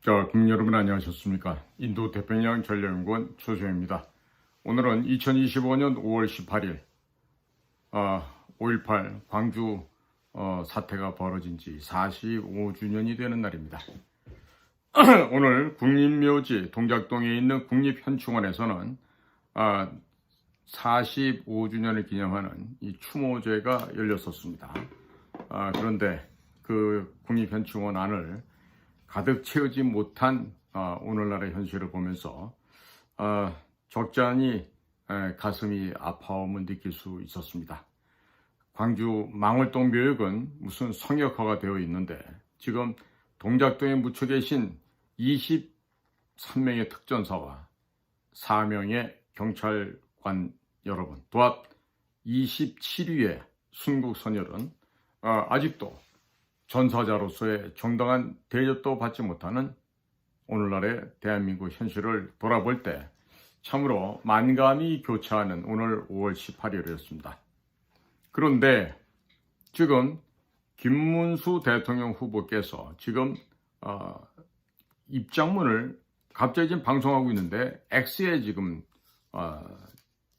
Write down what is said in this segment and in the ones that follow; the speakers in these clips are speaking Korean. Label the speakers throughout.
Speaker 1: 국민 여러분 안녕하셨습니까? 인도 태평양 전략연구원 조소영입니다. 오늘은 2025년 5월 18일 5.18 광주 사태가 벌어진 지 45주년이 되는 날입니다. 오늘 국립묘지 동작동에 있는 국립현충원에서는 45주년을 기념하는 이 추모제가 열렸었습니다. 그런데 그 국립현충원 안을 가득 채우지 못한 오늘날의 현실을 보면서 적잖이 가슴이 아파옴을 느낄 수 있었습니다. 광주 망월동 묘역은 무슨 성역화가 되어 있는데 지금 동작동에 묻혀 계신 23명의 특전사와 4명의 경찰관 여러분, 또한 27위의 순국선열은 아직도 전사자로서의 정당한 대접도 받지 못하는 오늘날의 대한민국 현실을 돌아볼 때 참으로 만감이 교차하는 오늘 5월 18일이었습니다. 그런데 지금 김문수 대통령 후보께서 지금 입장문을 갑자기 지금 방송하고 있는데 X에 지금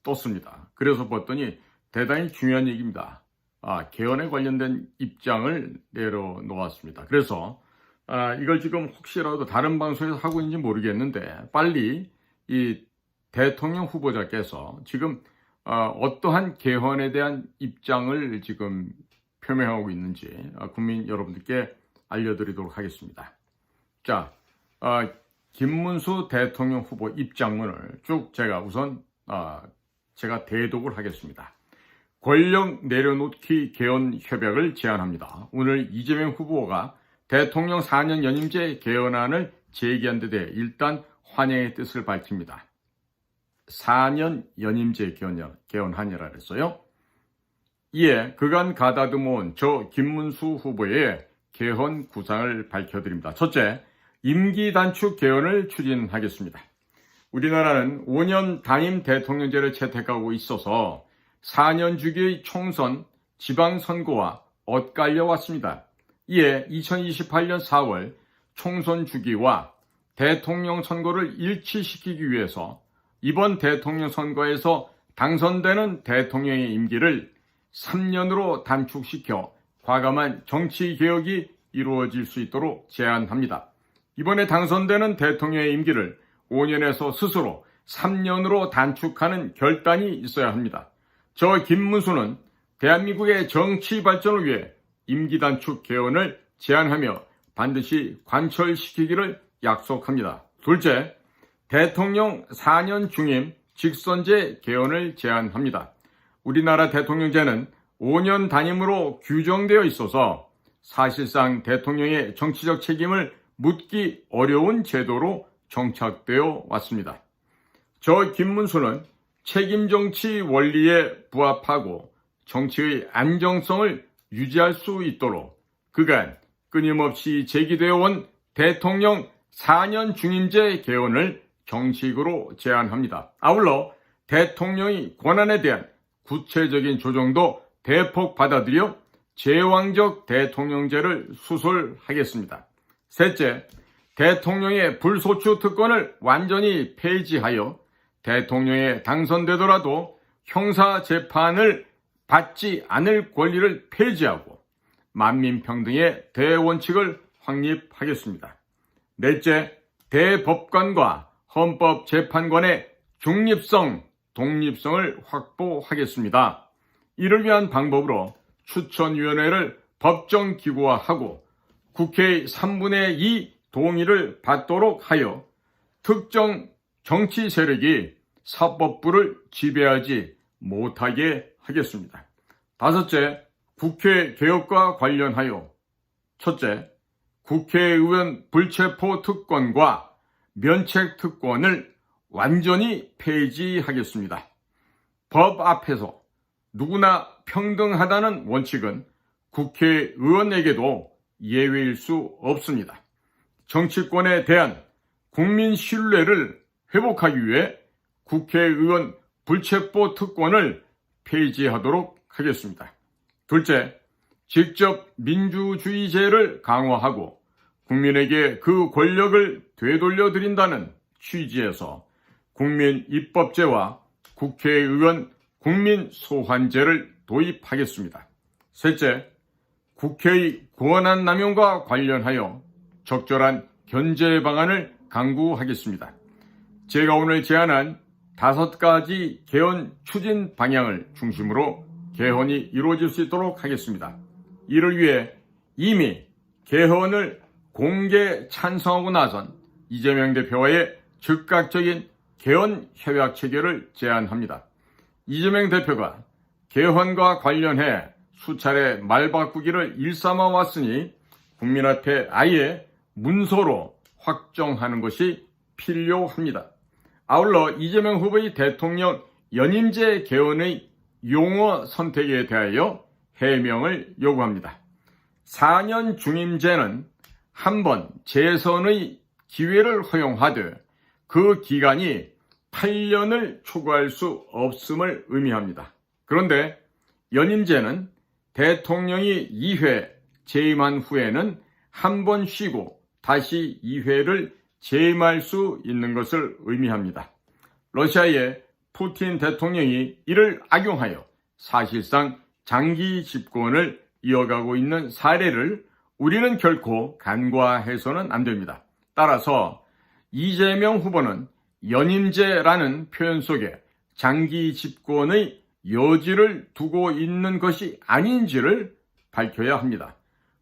Speaker 1: 떴습니다. 그래서 봤더니 대단히 중요한 얘기입니다. 개헌에 관련된 입장을 내려놓았습니다. 그래서 이걸 지금 혹시라도 다른 방송에서 하고 있는지 모르겠는데 빨리 이 대통령 후보자께서 지금 어떠한 개헌에 대한 입장을 지금 표명하고 있는지 국민 여러분들께 알려드리도록 하겠습니다. 자, 김문수 대통령 후보 입장문을 쭉 제가 우선 제가 대독을 하겠습니다. 권력 내려놓기 개헌 협약을 제안합니다. 오늘 이재명 후보가 대통령 4년 연임제 개헌안을 제기한 데 대해 일단 환영의 뜻을 밝힙니다. 4년 연임제 개헌안이라 그랬어요. 이에 그간 가다듬어온 저 김문수 후보의 개헌 구상을 밝혀드립니다. 첫째, 임기 단축 개헌을 추진하겠습니다. 우리나라는 5년 단임 대통령제를 채택하고 있어서 4년 주기의 총선, 지방선거와 엇갈려 왔습니다. 이에 2028년 4월 총선 주기와 대통령 선거를 일치시키기 위해서 이번 대통령 선거에서 당선되는 대통령의 임기를 3년으로 단축시켜 과감한 정치개혁이 이루어질 수 있도록 제안합니다. 이번에 당선되는 대통령의 임기를 5년에서 스스로 3년으로 단축하는 결단이 있어야 합니다. 저 김문수는 대한민국의 정치 발전을 위해 임기 단축 개헌을 제안하며 반드시 관철시키기를 약속합니다. 둘째, 대통령 4년 중임 직선제 개헌을 제안합니다. 우리나라 대통령제는 5년 단임으로 규정되어 있어서 사실상 대통령의 정치적 책임을 묻기 어려운 제도로 정착되어 왔습니다. 저 김문수는 책임 정치 원리에 부합하고 정치의 안정성을 유지할 수 있도록 그간 끊임없이 제기되어 온 대통령 4년 중임제 개헌을 정식으로 제안합니다. 아울러 대통령의 권한에 대한 구체적인 조정도 대폭 받아들여 제왕적 대통령제를 수설하겠습니다. 셋째, 대통령의 불소추 특권을 완전히 폐지하여 대통령에 당선되더라도 형사재판을 받지 않을 권리를 폐지하고 만민평등의 대원칙을 확립하겠습니다. 넷째, 대법관과 헌법재판관의 중립성, 독립성을 확보하겠습니다. 이를 위한 방법으로 추천위원회를 법정기구화하고 국회의 3분의 2 동의를 받도록 하여 특정 정치 세력이 사법부를 지배하지 못하게 하겠습니다. 다섯째, 국회 개혁과 관련하여 첫째, 국회의원 불체포 특권과 면책 특권을 완전히 폐지하겠습니다. 법 앞에서 누구나 평등하다는 원칙은 국회의원에게도 예외일 수 없습니다. 정치권에 대한 국민 신뢰를 회복하기 위해 국회의원 불체포 특권을 폐지하도록 하겠습니다. 둘째, 직접 민주주의제를 강화하고 국민에게 그 권력을 되돌려 드린다는 취지에서 국민입법제와 국회의원 국민소환제를 도입하겠습니다. 셋째, 국회의 권한남용과 관련하여 적절한 견제 방안을 강구하겠습니다. 제가 오늘 제안한 5가지 개헌 추진 방향을 중심으로 개헌이 이루어질 수 있도록 하겠습니다. 이를 위해 이미 개헌을 공개 찬성하고 나선 이재명 대표와의 즉각적인 개헌 협약 체결을 제안합니다. 이재명 대표가 개헌과 관련해 수차례 말 바꾸기를 일삼아 왔으니 국민 앞에 아예 문서로 확정하는 것이 필요합니다. 아울러 이재명 후보의 대통령 연임제 개헌의 용어 선택에 대하여 해명을 요구합니다. 4년 중임제는 한 번 재선의 기회를 허용하되 그 기간이 8년을 초과할 수 없음을 의미합니다. 그런데 연임제는 대통령이 2회 재임한 후에는 한 번 쉬고 다시 2회를 재임할 수 있는 것을 의미합니다. 러시아의 푸틴 대통령이 이를 악용하여 사실상 장기 집권을 이어가고 있는 사례를 우리는 결코 간과해서는 안 됩니다. 따라서 이재명 후보는 연임제라는 표현 속에 장기 집권의 여지를 두고 있는 것이 아닌지를 밝혀야 합니다.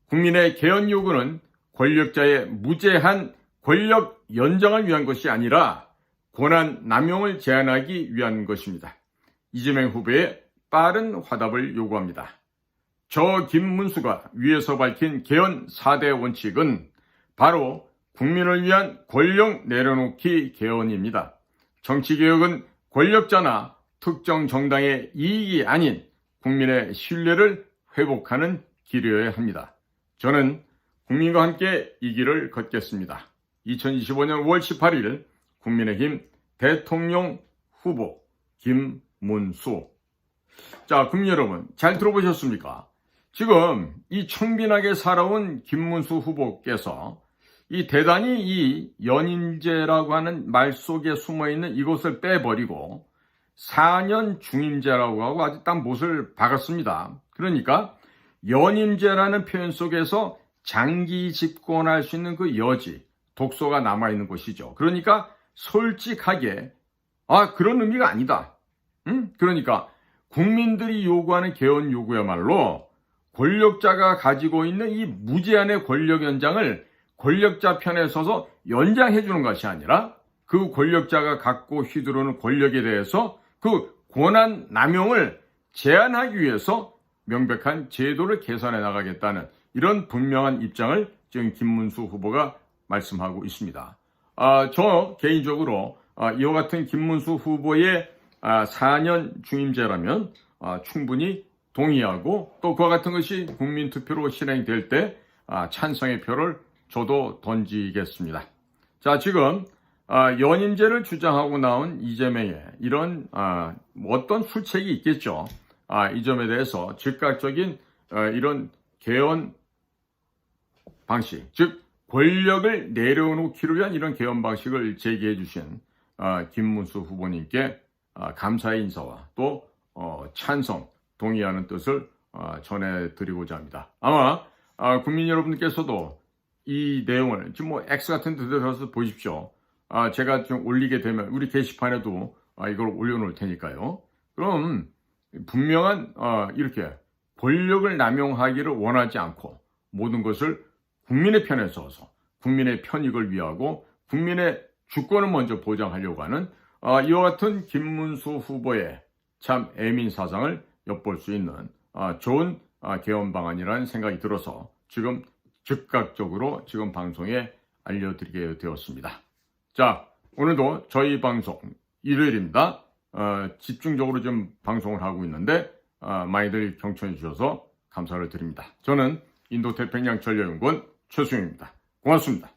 Speaker 1: 국민의 개헌 요구는 권력자의 무제한 권력 연장을 위한 것이 아니라 권한 남용을 제한하기 위한 것입니다. 이재명 후보의 빠른 화답을 요구합니다. 저 김문수가 위에서 밝힌 개헌 4대 원칙은 바로 국민을 위한 권력 내려놓기 개헌입니다. 정치개혁은 권력자나 특정 정당의 이익이 아닌 국민의 신뢰를 회복하는 길이어야 합니다. 저는 국민과 함께 이 길을 걷겠습니다. 2025년 5월 18일 국민의힘 대통령 후보 김문수. 자, 국민 여러분 잘 들어보셨습니까? 지금 이 청빈하게 살아온 김문수 후보께서 이 대단히 이 연임제라고 하는 말 속에 숨어있는 이것을 빼버리고 4년 중임제라고 하고 아주 딱 못을 박았습니다. 그러니까 연임제라는 표현 속에서 장기 집권할 수 있는 그 여지, 독소가 남아있는 것이죠. 그러니까 솔직하게 그런 의미가 아니다. 그러니까 국민들이 요구하는 개헌 요구야말로 권력자가 가지고 있는 이 무제한의 권력 연장을 권력자 편에 서서 연장해 주는 것이 아니라 그 권력자가 갖고 휘두르는 권력에 대해서 그 권한 남용을 제한하기 위해서 명백한 제도를 개선해 나가겠다는 이런 분명한 입장을 지금 김문수 후보가 말씀하고 있습니다. 저 개인적으로 이와 같은 김문수 후보의 4년 중임제라면 충분히 동의하고 또 그와 같은 것이 국민투표로 실행될 때 찬성의 표를 저도 던지겠습니다. 자, 지금 연임제를 주장하고 나온 이재명의 이런 어떤 술책이 있겠죠. 이 점에 대해서 즉각적인 이런 개헌 방식, 즉 권력을 내려놓기를 위한 이런 개헌 방식을 제기해 주신 김문수 후보님께 감사의 인사와 또 찬성, 동의하는 뜻을 전해드리고자 합니다. 아마 국민 여러분께서도 이 내용을 지금 X 같은 데 들어가서 보십시오. 제가 좀 올리게 되면 우리 게시판에도 이걸 올려놓을 테니까요. 그럼 분명한 이렇게 권력을 남용하기를 원하지 않고 모든 것을 국민의 편에 서서 국민의 편익을 위하고 국민의 주권을 먼저 보장하려고 하는 이와 같은 김문수 후보의 참 애민 사상을 엿볼 수 있는 좋은 개헌 방안이라는 생각이 들어서 지금 즉각적으로 지금 방송에 알려드리게 되었습니다. 자, 오늘도 저희 방송 일요일입니다. 집중적으로 좀 방송을 하고 있는데 많이들 경청해 주셔서 감사를 드립니다. 저는 인도태평양 전략연구원 최수영입니다. 고맙습니다.